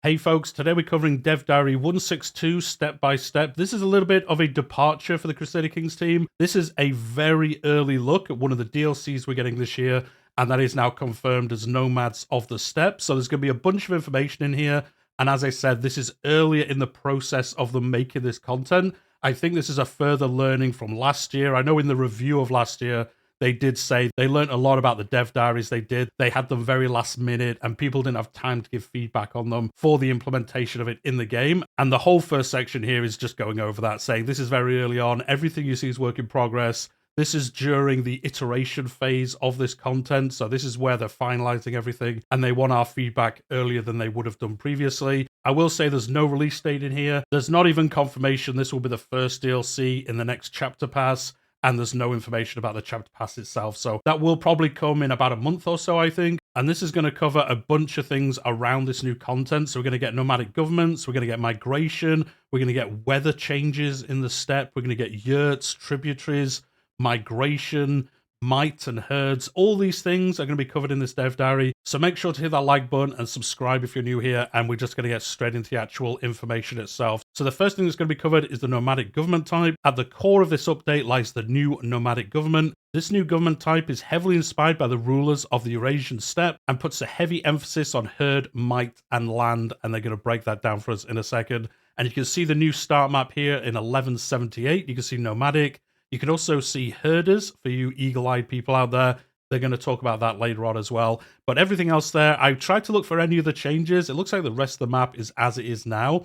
Hey folks, today we're covering Dev Diary 162 step by step. This is a little bit of a departure for the Crusader Kings team. This is a very early look at one of the DLCs we're getting this year, and that is now confirmed as Nomads of the Steppe. So there's going to be a bunch of information in here, and as I said, this is earlier in the process of them making this content. I think this is a further learning from last year. I know in the review of last year, they did say they learned a lot about the dev diaries they did. They had them very last minute and people didn't have time to give feedback on them for the implementation of it in the game. And the whole first section here is just going over that, saying this is very early on. Everything you see is work in progress. This is during the iteration phase of this content. So this is where they're finalizing everything and they want our feedback earlier than they would have done previously. I will say there's no release date in here. There's not even confirmation this will be the first DLC in the next chapter pass. And there's no information about the chapter pass itself. So that will probably come in about a month or so, I think. And this is going to cover a bunch of things around this new content. So we're going to get nomadic governments, we're going to get migration, we're going to get weather changes in the steppe, we're going to get yurts, tributaries, migration, might and herds. All these things are going to be covered in this dev diary. So make sure to hit that like button and subscribe if you're new here. And we're just going to get straight into the actual information itself. So the first thing that's going to be covered is the nomadic government type. At the core of this update lies the new nomadic government. This new government type is heavily inspired by the rulers of the Eurasian steppe and puts a heavy emphasis on herd, might, and land. And they're going to break that down for us in a second. And you can see the new start map here in 1178. You can see nomadic. You can also see herders for you eagle-eyed people out there. They're going to talk about that later on as well. But everything else there, I tried to look for any other changes. It looks like the rest of the map is as it is now.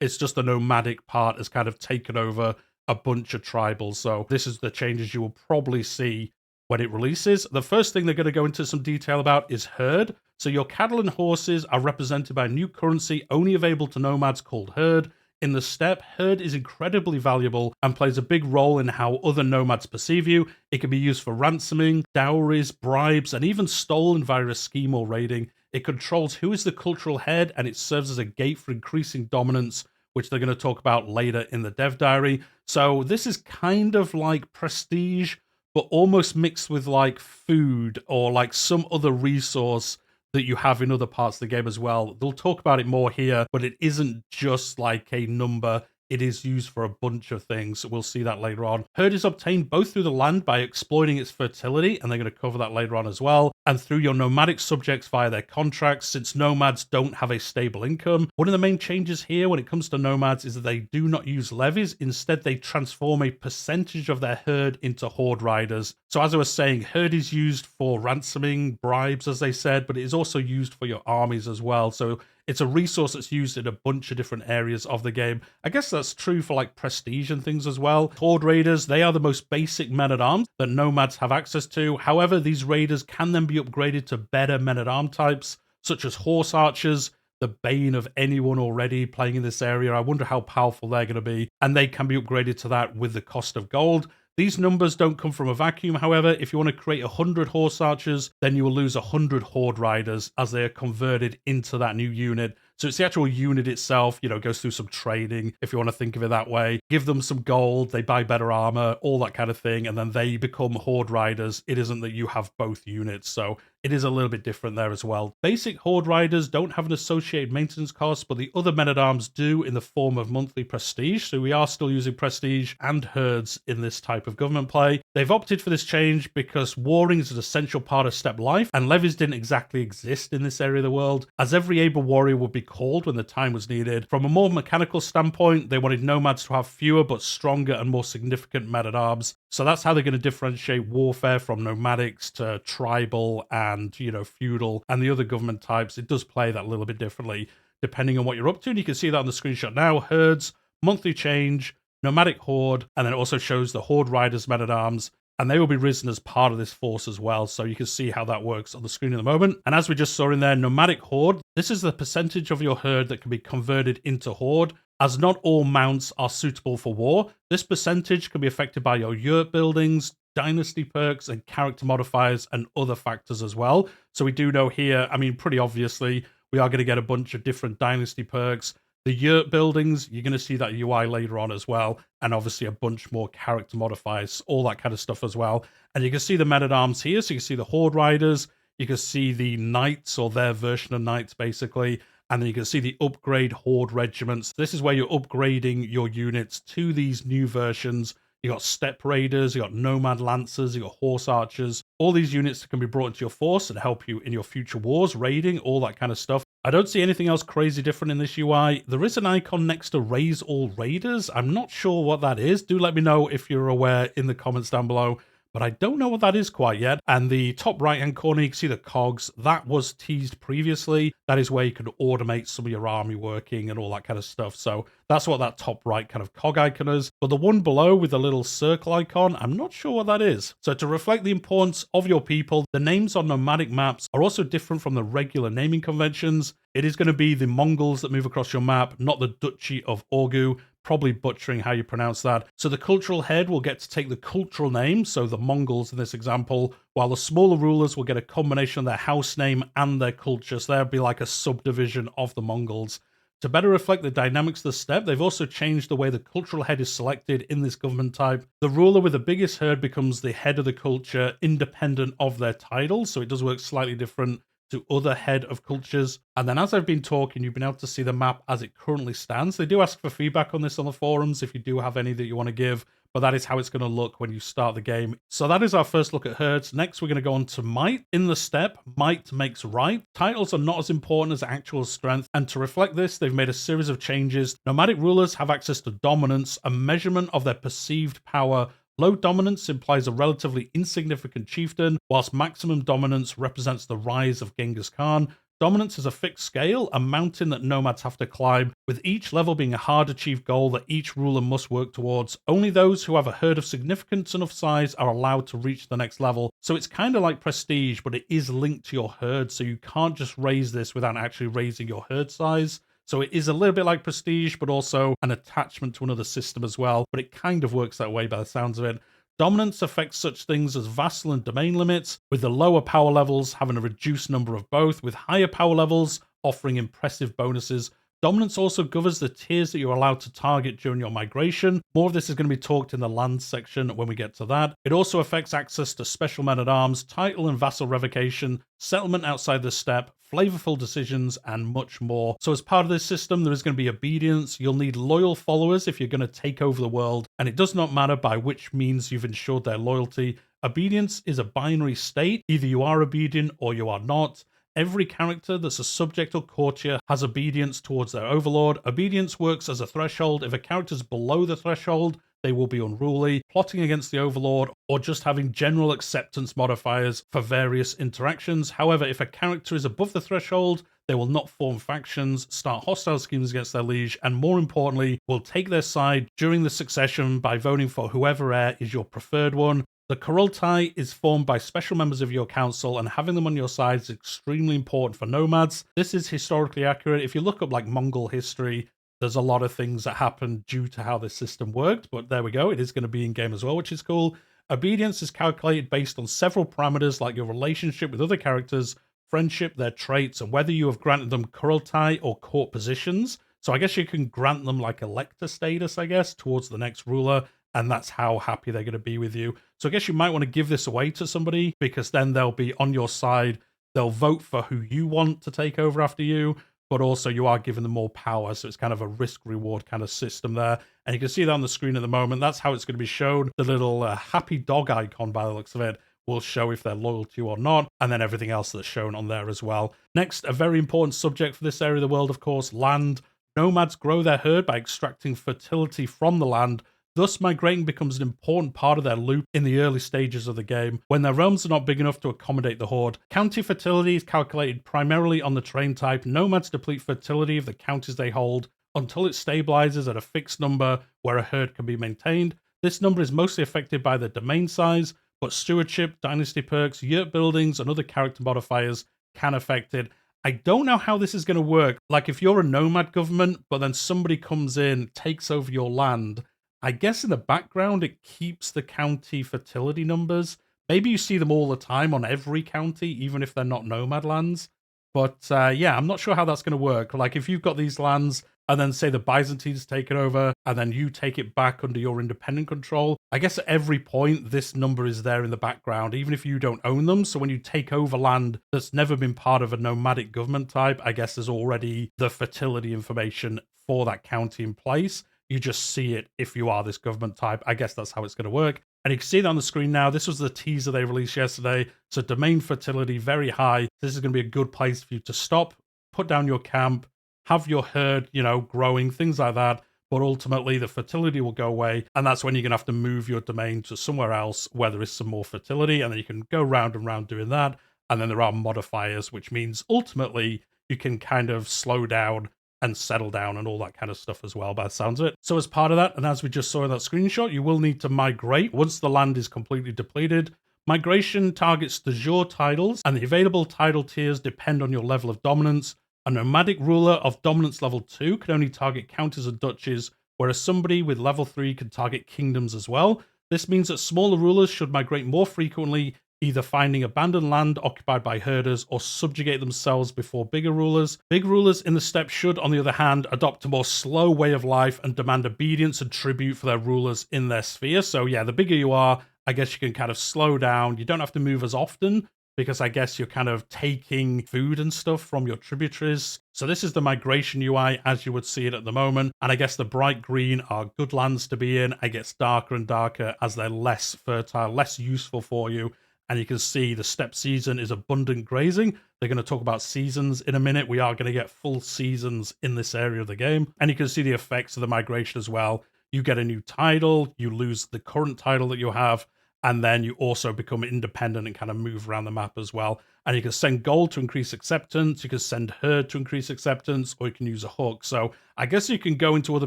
It's just the nomadic part has kind of taken over a bunch of tribals. So this is the changes you will probably see when it releases. The first thing they're going to go into some detail about is herd. So your cattle and horses are represented by a new currency only available to nomads called herd. In the steppe, herd is incredibly valuable and plays a big role in how other nomads perceive you. It can be used for ransoming, dowries, bribes, and even stolen via a scheme or raiding. It controls who is the cultural head, and it serves as a gate for increasing dominance, which they're going to talk about later in the dev diary. So this is kind of like prestige, but almost mixed with like food or like some other resource that you have in other parts of the game as well. They'll talk about it more here, but it isn't just like a number. It is used for a bunch of things. We'll see that later on. Herd is obtained both through the land by exploiting its fertility, and they're going to cover that later on as well, and through your nomadic subjects via their contracts, since nomads don't have a stable income. One of the main changes here when it comes to nomads is that they do not use levies. Instead, they transform a percentage of their herd into horde riders. So as I was saying, herd is used for ransoming, bribes, as they said, but it is also used for your armies as well. So it's a resource that's used in a bunch of different areas of the game. I guess that's true for like prestige and things as well. Horde raiders, they are the most basic men-at-arms that nomads have access to. However, these raiders can then be upgraded to better men-at-arm types, such as horse archers, the bane of anyone already playing in this area. I wonder how powerful they're going to be. And they can be upgraded to that with the cost of gold. These numbers don't come from a vacuum, however. If you want to create 100 horse archers, then you will lose 100 horde riders as they are converted into that new unit. So it's the actual unit itself, you know, goes through some training, if you want to think of it that way. Give them some gold, they buy better armor, all that kind of thing, and then they become horde riders. It isn't that you have both units, so it is a little bit different there as well. Basic horde riders don't have an associated maintenance cost, but the other men-at-arms do in the form of monthly prestige. So we are still using prestige and herds in this type of government play. They've opted for this change because warring is an essential part of steppe life, and levies didn't exactly exist in this area of the world, as every able warrior would be called when the time was needed. From a more mechanical standpoint, they wanted nomads to have fewer but stronger and more significant men-at-arms. So that's how they're going to differentiate warfare from nomadics to tribal and, you know, feudal and the other government types. It does play that a little bit differently depending on what you're up to. And you can see that on the screenshot now. Herds, monthly change, nomadic horde, and then it also shows the horde riders men-at-arms, and they will be risen as part of this force as well. So you can see how that works on the screen in the moment. And as we just saw in there, nomadic horde, this is the percentage of your herd that can be converted into horde. As not all mounts are suitable for war, this percentage can be affected by your yurt buildings, dynasty perks, and character modifiers, and other factors as well. So we do know here, I mean, pretty obviously, we are going to get a bunch of different dynasty perks. The yurt buildings, you're going to see that UI later on as well, and obviously a bunch more character modifiers, all that kind of stuff as well. And you can see the men-at-arms here, so you can see the horde riders, you can see the knights, or their version of knights, basically, And then you can see the upgrade horde regiments. This is where you're upgrading your units to these new versions. You got Steppe Raiders, you got Nomad Lancers, you got Horse Archers. All these units that can be brought into your force and help you in your future wars, raiding, all that kind of stuff. I don't see anything else crazy different in this UI. There is an icon next to Raise All Raiders. I'm not sure what that is. Do let me know if you're aware in the comments down below. But I don't know what that is quite yet. And the top right-hand corner, you can see the cogs. That was teased previously. That is where you can automate some of your army working and all that kind of stuff. So that's what that top right kind of cog icon is. But the one below with the little circle icon, I'm not sure what that is. So to reflect the importance of your people, the names on nomadic maps are also different from the regular naming conventions. It is going to be the Mongols that move across your map, not the Duchy of Orgu. Probably butchering how you pronounce that. So the cultural head will get to take the cultural name, so the Mongols in this example, while the smaller rulers will get a combination of their house name and their culture. So there'll be like a subdivision of the Mongols. To better reflect the dynamics of the steppe, they've also changed the way the cultural head is selected in this government type. The ruler with the biggest herd becomes the head of the culture, independent of their title, so it does work slightly different to other head of cultures. And then as I've been talking, you've been able to see the map as it currently stands. They do ask for feedback on this on the forums if you do have any that you want to give, but that is how it's going to look when you start the game. So that is our first look at herds. Next, we're going to go on to might. In the steppe, might makes right. Titles are not as important as actual strength, and to reflect this, they've made a series of changes. Nomadic rulers have access to dominance, a measurement of their perceived power. Low dominance implies a relatively insignificant chieftain, whilst maximum dominance represents the rise of Genghis Khan. Dominance is a fixed scale, a mountain that nomads have to climb, with each level being a hard-achieved goal that each ruler must work towards. Only those who have a herd of significance enough size are allowed to reach the next level. So it's kind of like prestige, but it is linked to your herd, so you can't just raise this without actually raising your herd size. So it is a little bit like prestige, but also an attachment to another system as well. But it kind of works that way by the sounds of it. Dominance affects such things as vassal and domain limits, with the lower power levels having a reduced number of both, with higher power levels offering impressive bonuses. Dominance also governs the tiers that you're allowed to target during your migration. More of this is going to be talked in the land section when we get to that. It also affects access to special men-at-arms, title and vassal revocation, settlement outside the steppe, flavorful decisions, and much more. So as part of this system, there is going to be obedience. You'll need loyal followers if you're going to take over the world, and it does not matter by which means you've ensured their loyalty. Obedience is a binary state. Either you are obedient or you are not. Every character that's a subject or courtier has obedience towards their overlord. Obedience works as a threshold. If a character's below the threshold, they will be unruly, plotting against the overlord, or just having general acceptance modifiers for various interactions. However, if a character is above the threshold, they will not form factions, start hostile schemes against their liege, and more importantly, will take their side during the succession by voting for whoever heir is your preferred one. The Kurultai is formed by special members of your council, and having them on your side is extremely important for nomads. This is historically accurate. If you look up like Mongol history, there's a lot of things that happen due to how this system worked, but there we go. It is going to be in game as well, which is cool. Obedience is calculated based on several parameters like your relationship with other characters, friendship, their traits, and whether you have granted them Kurultai or court positions. So I guess you can grant them like elector status, I guess, towards the next ruler, and that's how happy they're going to be with you. So I guess you might want to give this away to somebody, because then they'll be on your side. They'll vote for who you want to take over after you, but also you are giving them more power. So it's kind of a risk-reward kind of system there. And you can see that on the screen at the moment. That's how it's going to be shown. The little happy dog icon, by the looks of it, will show if they're loyal to you or not, and then everything else that's shown on there as well. Next, a very important subject for this area of the world, of course, land. Nomads grow their herd by extracting fertility from the land. Thus, migrating becomes an important part of their loop in the early stages of the game, when their realms are not big enough to accommodate the horde. County fertility is calculated primarily on the terrain type. Nomads deplete fertility of the counties they hold until it stabilizes at a fixed number where a herd can be maintained. This number is mostly affected by the domain size, but stewardship, dynasty perks, yurt buildings, and other character modifiers can affect it. I don't know how this is going to work. Like if you're a nomad government, but then somebody comes in, takes over your land, I guess in the background, it keeps the county fertility numbers. Maybe you see them all the time on every county, even if they're not nomad lands. But yeah, I'm not sure how that's going to work. Like if you've got these lands and then say the Byzantines take it over, and then you take it back under your independent control. I guess at every point, this number is there in the background, even if you don't own them. So when you take over land that's never been part of a nomadic government type, I guess there's already the fertility information for that county in place. You just see it if you are this government type. I guess that's how it's going to work. And you can see it on the screen now. This was the teaser they released yesterday. So domain fertility, very high. This is going to be a good place for you to stop, put down your camp, have your herd, growing, things like that. But ultimately, the fertility will go away. And that's when you're going to have to move your domain to somewhere else where there is some more fertility. And then you can go round and round doing that. And then there are modifiers, which means ultimately you can kind of slow down and settle down and all that kind of stuff as well, by the sounds of it. So as part of that, and as we just saw in that screenshot, you will need to migrate once the land is completely depleted. Migration targets de jure titles, and the available title tiers depend on your level of dominance. A nomadic ruler of dominance level 2 can only target counties and duchies, whereas somebody with level 3 can target kingdoms as well. This means that smaller rulers should migrate more frequently, either finding abandoned land occupied by herders or subjugate themselves before bigger rulers. Big rulers in the steppe should, on the other hand, adopt a more slow way of life and demand obedience and tribute for their rulers in their sphere. So yeah, the bigger you are, I guess you can kind of slow down. You don't have to move as often, because I guess you're kind of taking food and stuff from your tributaries. So this is the migration UI as you would see it at the moment. And I guess the bright green are good lands to be in. It gets darker and darker as they're less fertile, less useful for you. And you can see the steppe season is abundant grazing. They're going to talk about seasons in a minute. We are going to get full seasons in this area of the game. And you can see the effects of the migration as well. You get a new title, you lose the current title that you have, and then you also become independent and kind of move around the map as well. And you can send gold to increase acceptance, you can send herd to increase acceptance, or you can use a hook. So I guess you can go into other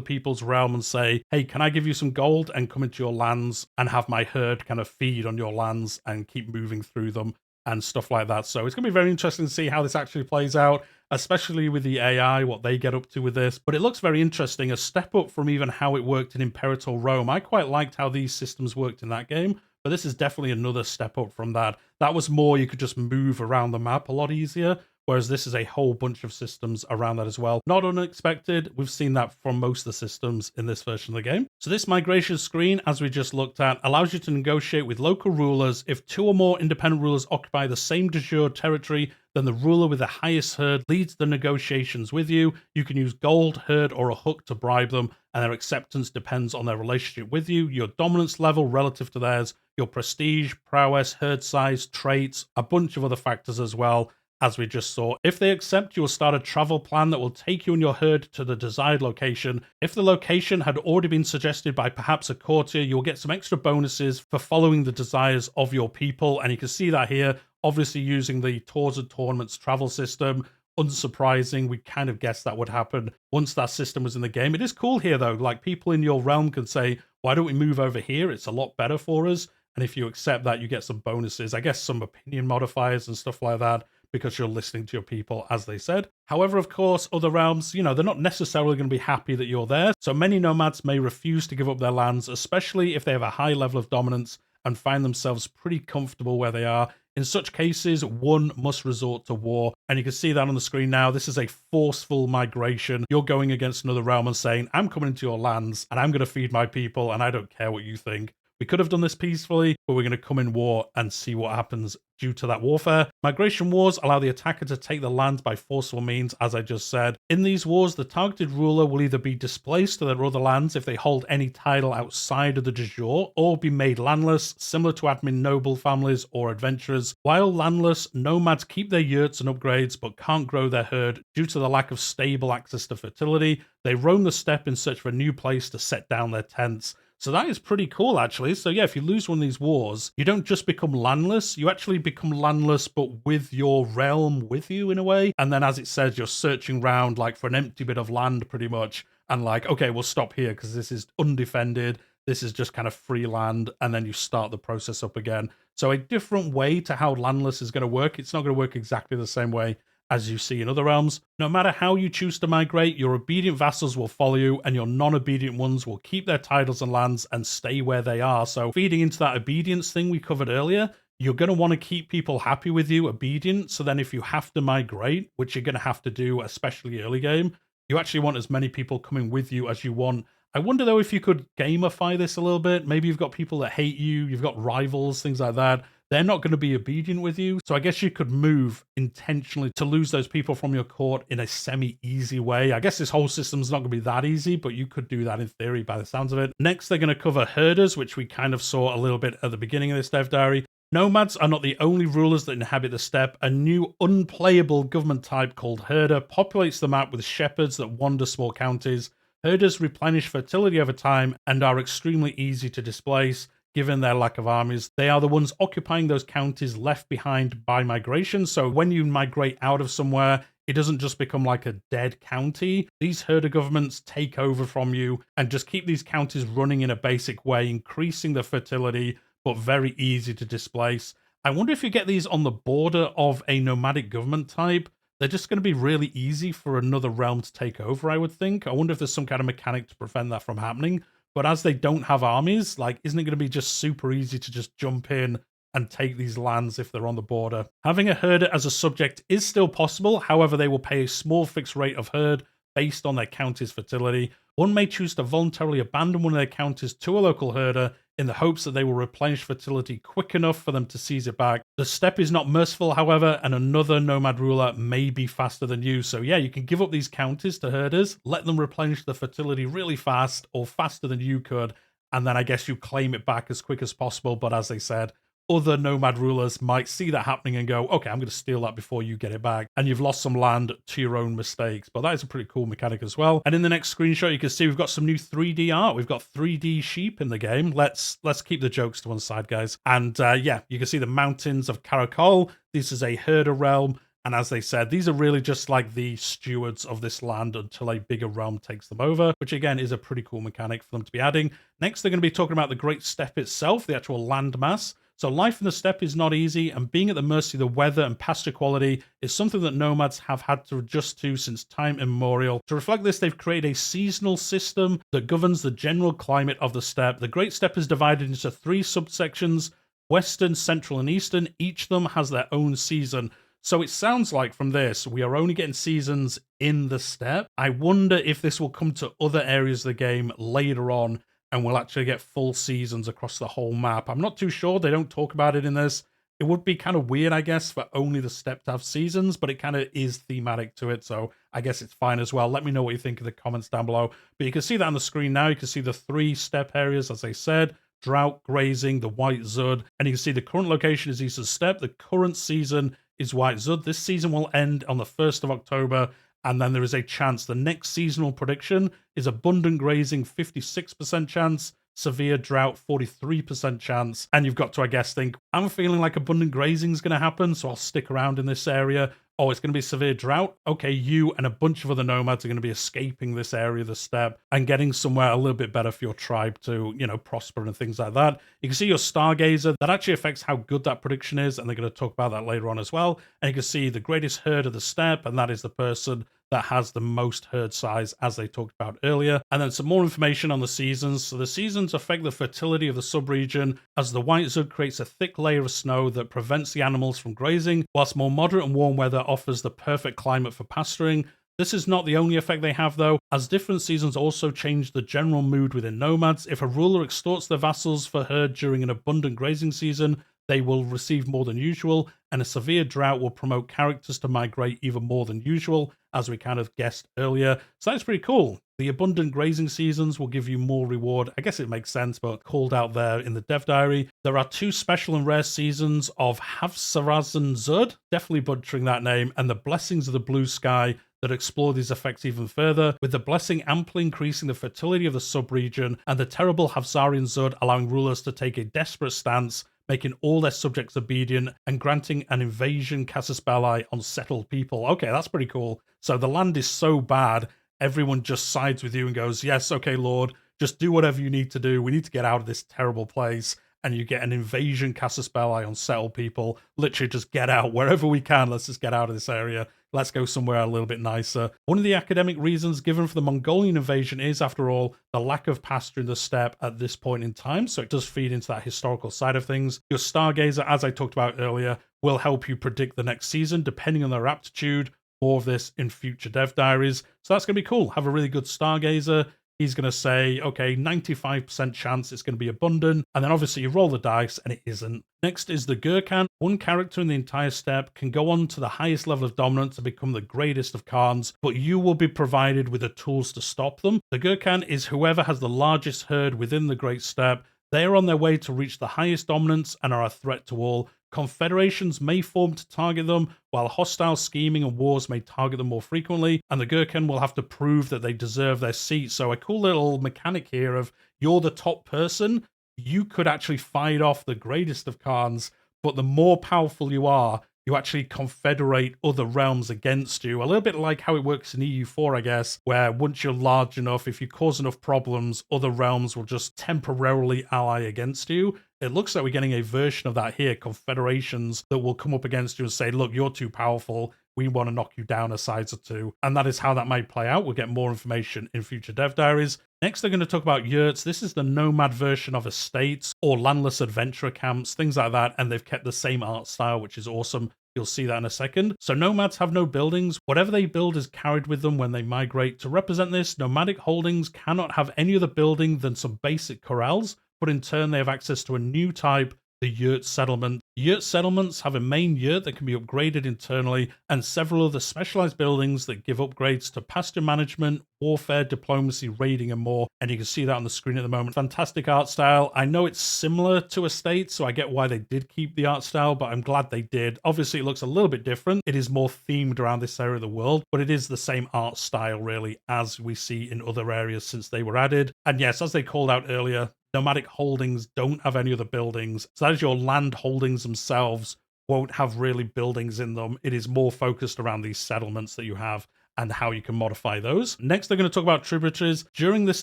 people's realm and say, hey, can I give you some gold and come into your lands and have my herd kind of feed on your lands and keep moving through them and stuff like that. So it's going to be very interesting to see how this actually plays out, especially with the AI, what they get up to with this. But it looks very interesting, a step up from even how it worked in Imperator Rome. I quite liked how these systems worked in that game, but this is definitely another step up from that. That was more, you could just move around the map a lot easier, whereas this is a whole bunch of systems around that as well. Not unexpected, we've seen that from most of the systems in this version of the game. So this migration screen, as we just looked at, allows you to negotiate with local rulers. If 2 or more independent rulers occupy the same de jure territory, then the ruler with the highest herd leads the negotiations with you. You can use gold, herd, or a hook to bribe them, and their acceptance depends on their relationship with you, your dominance level relative to theirs, your prestige, prowess, herd size, traits, a bunch of other factors as well, as we just saw. If they accept, you will start a travel plan that will take you and your herd to the desired location. If the location had already been suggested by perhaps a courtier, you'll get some extra bonuses for following the desires of your people, and you can see that here. Obviously using the Tours and Tournaments travel system, unsurprising, we kind of guessed that would happen once that system was in the game. It is cool here though, like people in your realm can say, why don't we move over here? It's a lot better for us. And if you accept that, you get some bonuses, I guess some opinion modifiers and stuff like that, because you're listening to your people, as they said. However, of course, other realms, they're not necessarily going to be happy that you're there. So many nomads may refuse to give up their lands, especially if they have a high level of dominance and find themselves pretty comfortable where they are. In such cases, one must resort to war. And you can see that on the screen now. This is a forceful migration. You're going against another realm and saying, I'm coming into your lands and I'm going to feed my people and I don't care what you think. We could have done this peacefully, but we're going to come in war and see what happens due to that warfare. Migration wars allow the attacker to take the land by forceful means, as I just said. In these wars, the targeted ruler will either be displaced to their other lands if they hold any title outside of the de jure, or be made landless, similar to admin noble families or adventurers. While landless, nomads keep their yurts and upgrades, but can't grow their herd due to the lack of stable access to fertility. They roam the steppe in search of a new place to set down their tents. So that is pretty cool, actually. So yeah, if you lose one of these wars, you don't just become landless, you actually become landless, but with your realm with you in a way. And then as it says, you're searching around like for an empty bit of land pretty much. And like, okay, we'll stop here because this is undefended. This is just kind of free land. And then you start the process up again. So a different way to how landless is going to work. It's not going to work exactly the same way as you see in other realms. No matter how you choose to migrate, your obedient vassals will follow you and your non-obedient ones will keep their titles and lands and stay where they are. So feeding into that obedience thing we covered earlier, you're going to want to keep people happy with you, obedient. So then if you have to migrate, which you're going to have to do, especially early game, You actually want as many people coming with you as you want. I wonder though if you could gamify this a little bit. Maybe you've got people that hate you, you've got rivals, things like that. They're not going to be obedient with you. So I guess you could move intentionally to lose those people from your court in a semi-easy way. I guess this whole system's not going to be that easy, but you could do that in theory by the sounds of it. Next, they're going to cover herders, which we kind of saw a little bit at the beginning of this dev diary. Nomads are not the only rulers that inhabit the steppe. A new unplayable government type called herder populates the map with shepherds that wander small counties. Herders replenish fertility over time and are extremely easy to displace given their lack of armies. They are the ones occupying those counties left behind by migration. So when you migrate out of somewhere, it doesn't just become like a dead county. These herder governments take over from you and just keep these counties running in a basic way, increasing the fertility, but very easy to displace. I wonder if you get these on the border of a nomadic government type, they're just going to be really easy for another realm to take over, I would think. I wonder if there's some kind of mechanic to prevent that from happening. But as they don't have armies, like, isn't it going to be just super easy to just jump in and take these lands if they're on the border? Having a herder as a subject is still possible. However, they will pay a small fixed rate of herd based on their county's fertility. One may choose to voluntarily abandon one of their counties to a local herder in the hopes that they will replenish fertility quick enough for them to seize it back. The steppe is not merciful, however, and another nomad ruler may be faster than you. So yeah, you can give up these counties to herders, let them replenish the fertility really fast or faster than you could, and then I guess you claim it back as quick as possible. But as they said, other nomad rulers might see that happening and go, okay, I'm going to steal that before you get it back. And you've lost some land to your own mistakes. But that is a pretty cool mechanic as well. And in the next screenshot, you can see we've got some new 3D art. We've got 3D sheep in the game. Let's keep the jokes to one side, guys. And yeah, you can see the mountains of Karakol. This is a herder realm. And as they said, these are really just like the stewards of this land until a bigger realm takes them over, which again is a pretty cool mechanic for them to be adding. Next, they're going to be talking about the Great Steppe itself, the actual landmass. So life in the steppe is not easy, and being at the mercy of the weather and pasture quality is something that nomads have had to adjust to since time immemorial. To reflect this, they've created a seasonal system that governs the general climate of the steppe. The Great Steppe is divided into 3 subsections, Western, Central, and Eastern. Each of them has their own season. So it sounds like from this, we are only getting seasons in the steppe. I wonder if this will come to other areas of the game later on, and we'll actually get full seasons across the whole map. I'm not too sure. They don't talk about it in this. It would be kind of weird, I guess, for only the steppe to have seasons, but it kind of is thematic to it, so I guess it's fine as well. Let me know what you think in the comments down below. But you can see that on the screen now. You can see the 3 steppe areas, as I said. Drought, grazing, the White Zud. And you can see the current location is Eastern Steppe. The current season is White Zud. This season will end on the 1st of October. And then there is a chance. The next seasonal prediction is abundant grazing, 56% chance, severe drought, 43% chance. And you've got to, I guess, think, I'm feeling like abundant grazing is going to happen, so I'll stick around in this area. Oh, it's going to be severe drought. Okay, you and a bunch of other nomads are going to be escaping this area of the steppe and getting somewhere a little bit better for your tribe to, you know, prosper and things like that. You can see your stargazer. That actually affects how good that prediction is, and they're going to talk about that later on as well. And you can see the greatest herd of the steppe, and that is the person that has the most herd size, as they talked about earlier. And then some more information on the seasons. So the seasons affect the fertility of the subregion, as the White Zud creates a thick layer of snow that prevents the animals from grazing, whilst more moderate and warm weather offers the perfect climate for pasturing. This is not the only effect they have, though, as different seasons also change the general mood within nomads. If a ruler extorts their vassals for herd during an abundant grazing season, they will receive more than usual, and a severe drought will promote characters to migrate even more than usual, as we kind of guessed earlier. So that's pretty cool. The abundant grazing seasons will give you more reward. I guess it makes sense, but called out there in the dev diary. There are 2 special and rare seasons of Havsarazan Zud, definitely butchering that name, and the Blessings of the Bluesky that explore these effects even further, with the blessing amply increasing the fertility of the subregion, and the terrible Havsarian Zud allowing rulers to take a desperate stance, making all their subjects obedient, and granting an invasion casus belli on settled people. Okay, that's pretty cool. So the land is so bad, everyone just sides with you and goes, yes, okay, Lord, just do whatever you need to do. We need to get out of this terrible place. And you get an invasion casus belli on settled people. Literally just get out wherever we can. Let's just get out of this area. Let's go somewhere a little bit nicer. One of the academic reasons given for the Mongolian invasion is, after all, the lack of pasture in the steppe at this point in time. So it does feed into that historical side of things. Your stargazer, as I talked about earlier, will help you predict the next season depending on their aptitude. more of this in future dev diaries. So that's going to be cool. Have a really good stargazer. He's going to say, okay, 95% chance it's going to be abundant. And then obviously you roll the dice and it isn't. Next is the Gurkhan. One character in the entire steppe can go on to the highest level of dominance to become the greatest of Khans, but you will be provided with the tools to stop them. The Gurkhan is whoever has the largest herd within the Great Steppe. They are on their way to reach the highest dominance and are a threat to all. Confederations may form to target them, while hostile scheming and wars may target them more frequently, and the Gurkhan will have to prove that they deserve their seat. So a cool little mechanic here of you're the top person, you could actually fight off the greatest of Khans, but the more powerful you are, you actually confederate other realms against you. A little bit like how it works in EU4, I guess, where once you're large enough, if you cause enough problems, other realms will just temporarily ally against you. It looks like we're getting a version of that here, confederations that will come up against you and say, look, you're too powerful, we want to knock you down a size or two. And that is how that might play out. We'll get more information in future dev diaries. Next, they're going to talk about yurts. This is the nomad version of estates or landless adventurer camps, things like that. And they've kept the same art style, which is awesome. You'll see that in a second. So nomads have no buildings. Whatever they build is carried with them when they migrate. To represent this, nomadic holdings cannot have any other building than some basic corrals, but in turn they have access to a new type, the yurt settlement. Yurt settlements have a main yurt that can be upgraded internally and several other specialized buildings that give upgrades to pasture management, warfare, diplomacy, raiding, and more. And you can see that on the screen at the moment. Fantastic art style. I know it's similar to Estate, so I get why they did keep the art style, but I'm glad they did. Obviously, it looks a little bit different. It is more themed around this area of the world, but it is the same art style, really, as we see in other areas since they were added. And yes, as they called out earlier, nomadic holdings don't have any other buildings. So that is your land holdings themselves won't have really buildings in them. It is more focused around these settlements that you have and how you can modify those. Next, they're going to talk about tributaries. During this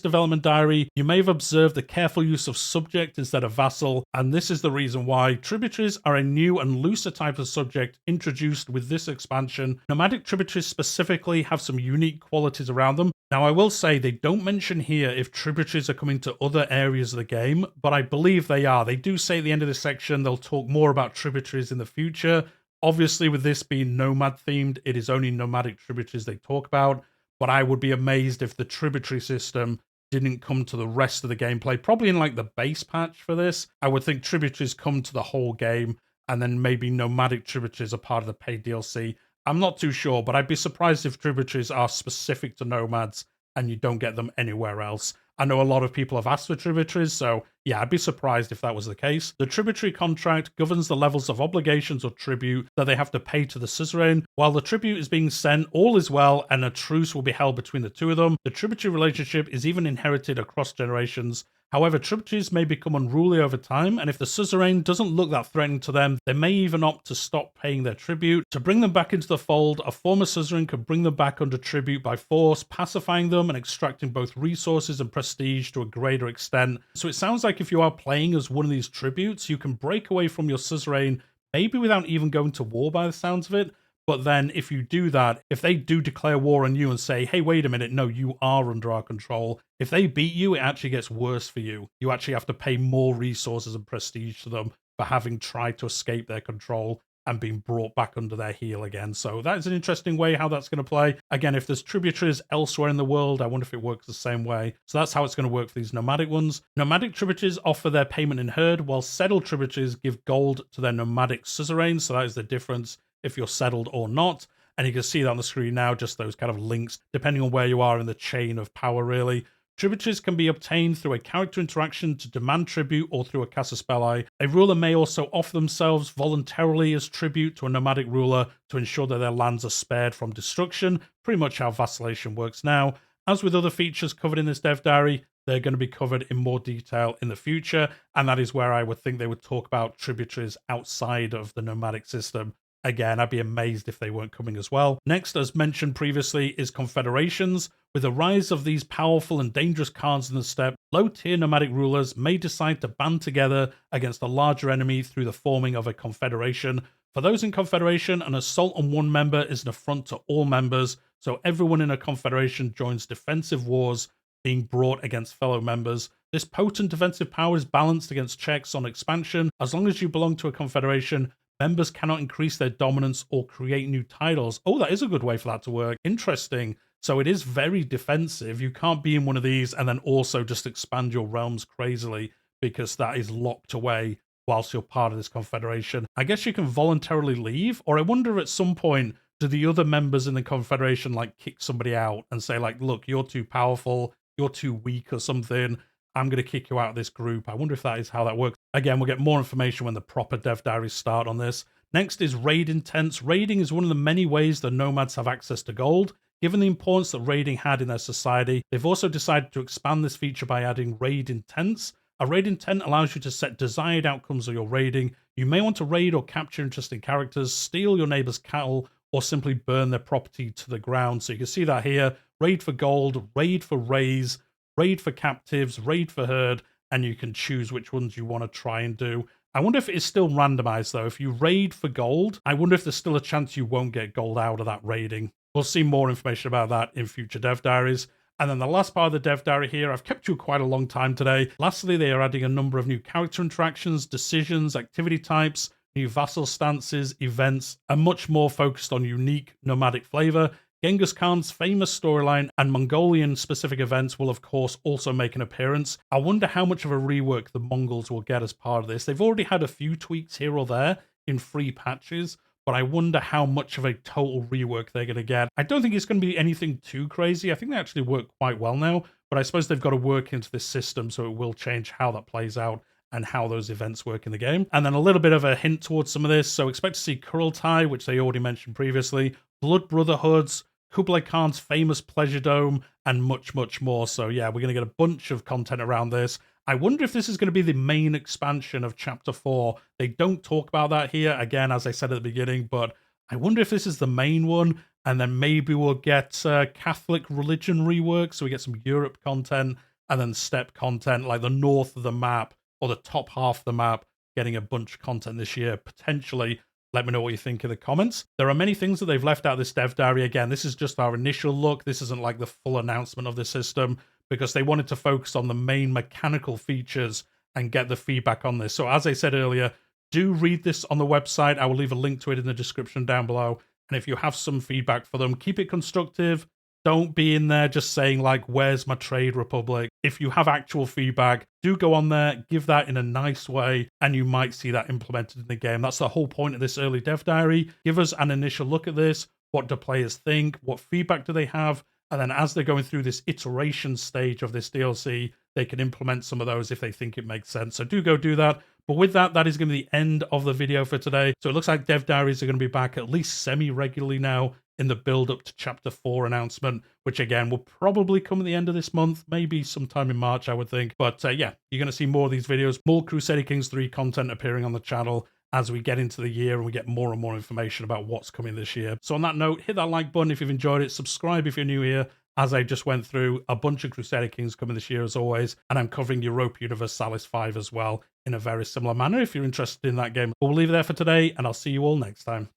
development diary, you may have observed the careful use of subject instead of vassal, and this is the reason why. Tributaries are a new and looser type of subject introduced with this expansion. Nomadic tributaries specifically have some unique qualities around them. Now, I will say they don't mention here if tributaries are coming to other areas of the game, but I believe they are. They do say at the end of this section they'll talk more about tributaries in the future. Obviously, with this being nomad themed, it is only nomadic tributaries they talk about, but I would be amazed if the tributary system didn't come to the rest of the gameplay, probably in like the base patch for this. I would think tributaries come to the whole game, and then maybe nomadic tributaries are part of the paid DLC. I'm not too sure, but I'd be surprised if tributaries are specific to nomads and you don't get them anywhere else. I know a lot of people have asked for tributaries, so yeah, I'd be surprised if that was the case. The tributary contract governs the levels of obligations or tribute that they have to pay to the suzerain. While the tribute is being sent, all is well, and a truce will be held between the two of them. The tributary relationship is even inherited across generations. However, tributaries may become unruly over time, and if the suzerain doesn't look that threatening to them, they may even opt to stop paying their tribute. To bring them back into the fold, a former suzerain could bring them back under tribute by force, pacifying them and extracting both resources and prestige to a greater extent. So it sounds like if you are playing as one of these tributes, you can break away from your suzerain, maybe without even going to war by the sounds of it. But then if you do that, if they do declare war on you and say, hey, wait a minute, no, you are under our control, if they beat you, it actually gets worse for you. You actually have to pay more resources and prestige to them for having tried to escape their control and being brought back under their heel again. So that is an interesting way how that's going to play. Again, if there's tributaries elsewhere in the world, I wonder if it works the same way. So that's how it's going to work for these nomadic ones. Nomadic tributaries offer their payment in herd, while settled tributaries give gold to their nomadic suzerains. So that is the difference if you're settled or not. And you can see that on the screen now, just those kind of links, depending on where you are in the chain of power, really. Tributaries can be obtained through a character interaction to demand tribute or through a casus belli. A ruler may also offer themselves voluntarily as tribute to a nomadic ruler to ensure that their lands are spared from destruction, pretty much how vassallation works now. As with other features covered in this dev diary, they're going to be covered in more detail in the future, and that is where I would think they would talk about tributaries outside of the nomadic system. Again, I'd be amazed if they weren't coming as well. Next, as mentioned previously, is confederations. With the rise of these powerful and dangerous Khans in the steppe, low-tier nomadic rulers may decide to band together against a larger enemy through the forming of a confederation. For those in confederation, an assault on one member is an affront to all members, so everyone in a confederation joins defensive wars being brought against fellow members. This potent defensive power is balanced against checks on expansion. As long as you belong to a confederation, Members cannot increase their dominance or create new titles. Oh, that is a good way for that to work. Interesting. So it is very defensive. You can't be in one of these and then also just expand your realms crazily, because that is locked away whilst you're part of this confederation. I guess you can voluntarily leave, or I wonder at some point, do the other members in the confederation like kick somebody out and say like, look, you're too powerful, you're too weak or something, I'm going to kick you out of this group. I wonder if that is how that works. Again, we'll get more information when the proper dev diaries start on this. Next is raid intents. Raiding is one of the many ways the Nomads have access to gold. Given the importance that raiding had in their society, they've also decided to expand this feature by adding raid intents. A raid intent allows you to set desired outcomes of your raiding. You may want to raid or capture interesting characters, steal your neighbor's cattle, or simply burn their property to the ground. So you can see that here: raid for gold, raid for raise, raid for captives, raid for herd, and you can choose which ones you want to try and do. I wonder if it is still randomized though. If you raid for gold, I wonder if there's still a chance you won't get gold out of that raiding. We'll see more information about that in future dev diaries. And then the last part of the dev diary here, I've kept you quite a long time today. Lastly, they are adding a number of new character interactions, decisions, activity types, new vassal stances, events, and much more focused on unique nomadic flavor. Genghis Khan's famous storyline and Mongolian-specific events will, of course, also make an appearance. I wonder how much of a rework the Mongols will get as part of this. They've already had a few tweaks here or there in free patches, but I wonder how much of a total rework they're going to get. I don't think it's going to be anything too crazy. I think they actually work quite well now, but I suppose they've got to work into this system, so it will change how that plays out and how those events work in the game. And then a little bit of a hint towards some of this. So expect to see Kurultai, which they already mentioned previously, Blood Brotherhoods, Kublai Khan's famous Pleasure Dome, and much, much more. So yeah, we're going to get a bunch of content around this. I wonder if this is going to be the main expansion of Chapter 4. They don't talk about that here, again, as I said at the beginning, but I wonder if this is the main one, and then maybe we'll get Catholic religion rework, so we get some Europe content, and then Steppe content, like the north of the map, or the top half of the map, getting a bunch of content this year, potentially. Let me know what you think in the comments. There are many things that they've left out of this dev diary. Again, this is just our initial look. This isn't like the full announcement of the system, because they wanted to focus on the main mechanical features and get the feedback on this. So as I said earlier, do read this on the website. I will leave a link to it in the description down below. And if you have some feedback for them, keep it constructive. Don't be in there just saying like, where's my trade republic? If you have actual feedback, do go on there, give that in a nice way, and you might see that implemented in the game. That's the whole point of this early dev diary. Give us an initial look at this. What do players think? What feedback do they have? And then as they're going through this iteration stage of this DLC, they can implement some of those if they think it makes sense. So do go do that. But with that, that is going to be the end of the video for today. So it looks like dev diaries are going to be back at least semi-regularly now in the build-up to Chapter 4 announcement, which again will probably come at the end of this month, maybe sometime in March, I would think. But yeah, you're going to see more of these videos, more Crusader Kings 3 content appearing on the channel as we get into the year and we get more and more information about what's coming this year. So on that note, hit that like button if you've enjoyed it, subscribe if you're new here. As I just went through, a bunch of Crusader Kings coming this year as always, and I'm covering Europa Universalis 5 as well in a very similar manner if you're interested in that game. But we'll leave it there for today, and I'll see you all next time.